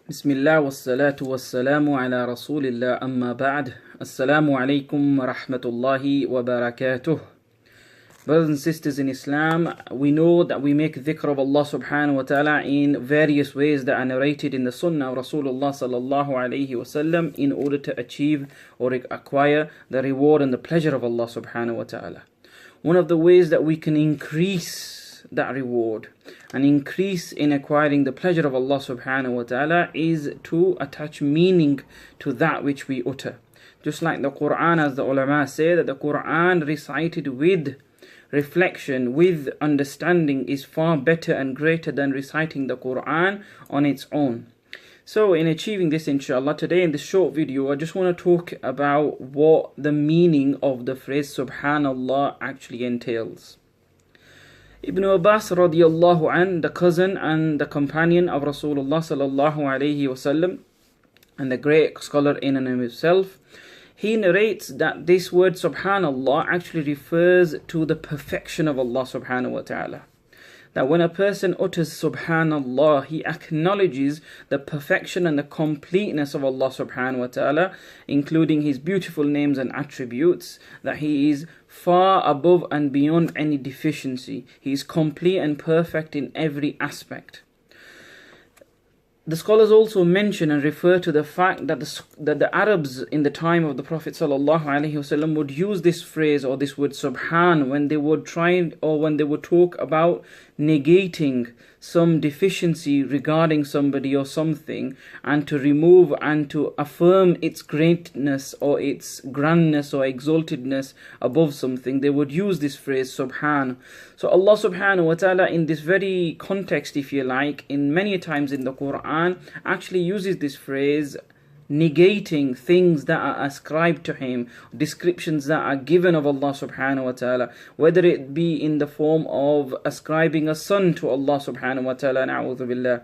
بسم الله والصلاة والسلام على رسول الله أما بعد السلام عليكم ورحمة الله وبركاته. Brothers and sisters in Islam, we know that we make dhikr of Allah subhanahu wa ta'ala in various ways that are narrated in the Sunnah of Rasulullah sallallahu alayhi wasallam in order to achieve or acquire the reward and the pleasure of Allah subhanahu wa ta'ala. One of the ways that we can increase that reward and increase in acquiring the pleasure of Allah subhanahu wa ta'ala is to attach meaning to that which we utter. Just like the Qur'an, as the ulama say, that the Qur'an recited with reflection, with understanding, is far better and greater than reciting the Qur'an on its own. So in achieving this, inshallah, today in this short video, I just want to talk about what the meaning of the phrase Subhaan Allah actually entails. Ibn Abbas radiallahu an, the cousin and the companion of Rasulullah sallallahu alayhi wasallam, and the great scholar in and of himself, he narrates that this word Subhanallah actually refers to the perfection of Allah subhanahu wa ta'ala. That when a person utters Subhanallah, he acknowledges the perfection and the completeness of Allah subhanahu wa ta'ala, including His beautiful names and attributes, that He is far above and beyond any deficiency. He is complete and perfect in every aspect. The scholars also mention and refer to the fact that the Arabs in the time of the Prophet ﷺ would use this phrase or this word Subhan when they would try or when they would talk about negating some deficiency regarding somebody or something, and to remove and to affirm its greatness or its grandness or exaltedness above something. They would use this phrase Subhan. So Allah subhanahu wa ta'ala in this very context, if you like, in many times in the Qur'an actually uses this phrase negating things that are ascribed to Him, descriptions that are given of Allah subhanahu wa ta'ala, whether it be in the form of ascribing a son to Allah subhanahu wa ta'ala, na'udhu billah,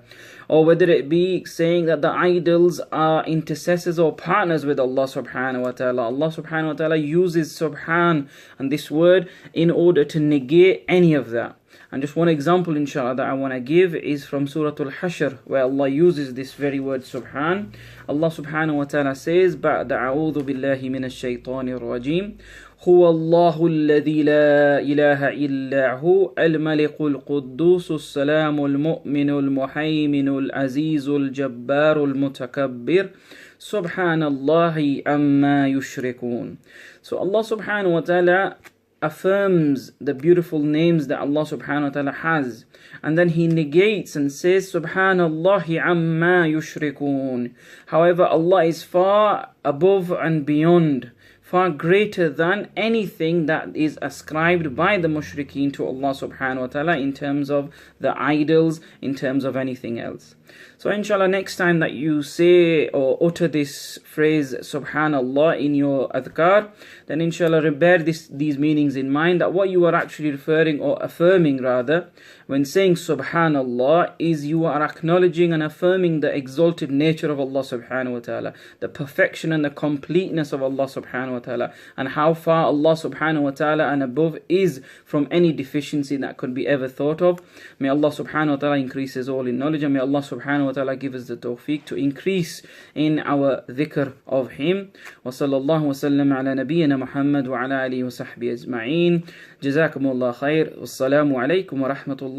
or whether it be saying that the idols are intercessors or partners with Allah subhanahu wa ta'ala. Allah subhanahu wa ta'ala uses Subhan and this word in order to negate any of that. And just one example, inshallah, that I want to give is from Surah Al-Hashr, where Allah uses this very word Subhan. Allah subhanahu wa ta'ala says, بَعْدَ أَعُوذُ بِاللَّهِ مِنَ الشَّيْطَانِ الرَّجِيمِ هُوَ اللَّهُ الَّذِي لَا إِلَهَ إِلَّا هُوَ الْمَلِكُ الْقُدُّوسُ السَّلَامُ الْمُؤْمِنُ الْمُحَيْمِنُ الْعَزِيزُ الْجَبَّارُ الْمُتَكَبِّرُ سُبْحَانَ اللَّهِ أَمَّا يُشْرِكُونَ. So Allah subhanahu wa ta'ala affirms the beautiful names that Allah subhanahu wa ta'ala has, and then He negates and says Subhanallahi amma yushrikun. However, Allah is far above and beyond, far greater than anything that is ascribed by the mushrikeen to Allah subhanahu wa ta'ala in terms of the idols, in terms of anything else. So inshallah, next time that you say or utter this phrase Subhanallah in your adhkar, then inshallah bear these meanings in mind, that what you are actually referring or affirming rather when saying Subhanallah is you are acknowledging and affirming the exalted nature of Allah subhanahu wa ta'ala, the perfection and the completeness of Allah subhanahu wa ta'ala, and how far Allah subhanahu wa ta'ala and above is from any deficiency that could be ever thought of. May Allah subhanahu wa ta'ala increase us all in knowledge, and may Allah subhanahu wa ta'ala give us the tawfiq to increase in our dhikr of Him. Wa sallallahu wa sallam ala nabiyyina Muhammad wa ala alihi wa sahbihi ajma'in. Jazakumullah khair. Wassalamu alaikum wa rahmatullah.